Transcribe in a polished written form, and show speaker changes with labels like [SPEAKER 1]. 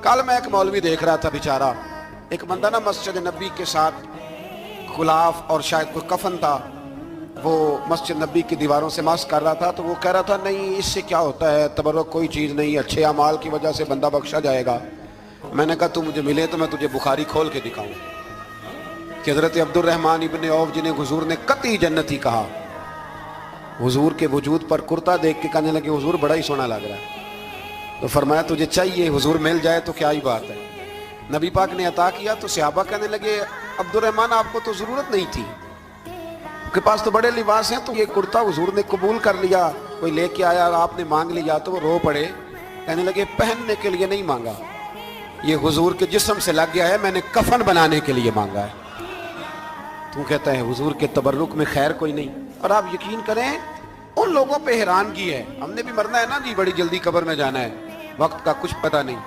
[SPEAKER 1] कल मैं एक मौलवी देख रहा था, बेचारा एक बंदा ना मस्जिद नबी के साथ गुलाफ और शायद कोई कफन था, वो मस्जिद नबी की दीवारों से मास्क कर रहा था। तो वो कह रहा था नहीं इससे क्या होता है, तबर्रुक कोई चीज़ नहीं, अच्छे अमाल की वजह से बंदा बख्शा जाएगा। मैंने कहा तू मुझे मिले तो मैं तुझे बुखारी खोल के दिखाऊं कि हज़रत अब्दुर्रहमान इब्ने औफ जिन्हें हुजूर ने कतई जन्नती कहा, हुजूर के वजूद पर कुर्ता देख के कहने लगे हुजूर बड़ा ही सोना लग रहा है। तो फरमाया तुझे चाहिए, हुजूर मिल जाए तो क्या ही बात है। नबी पाक ने अता किया तो सहाबा कहने लगे अब्दुर्रहमान आपको तो ज़रूरत नहीं थी, आपके पास तो बड़े लिबास हैं, तो ये कुर्ता हुजूर ने कबूल कर लिया, कोई लेके आया और आपने मांग लिया। तो वो रो पड़े, कहने लगे पहनने के लिए नहीं मांगा, ये हुजूर के जिस्म से लग गया है, मैंने कफन बनाने के लिए मांगा है। तू कहता है हुजूर के तबर्रुक में खैर कोई नहीं। और आप यकीन करें उन लोगों पे हैरानगी है, हमने भी मरना है ना जी, बड़ी जल्दी कब्र में जाना है, वक्त का कुछ पता नहीं।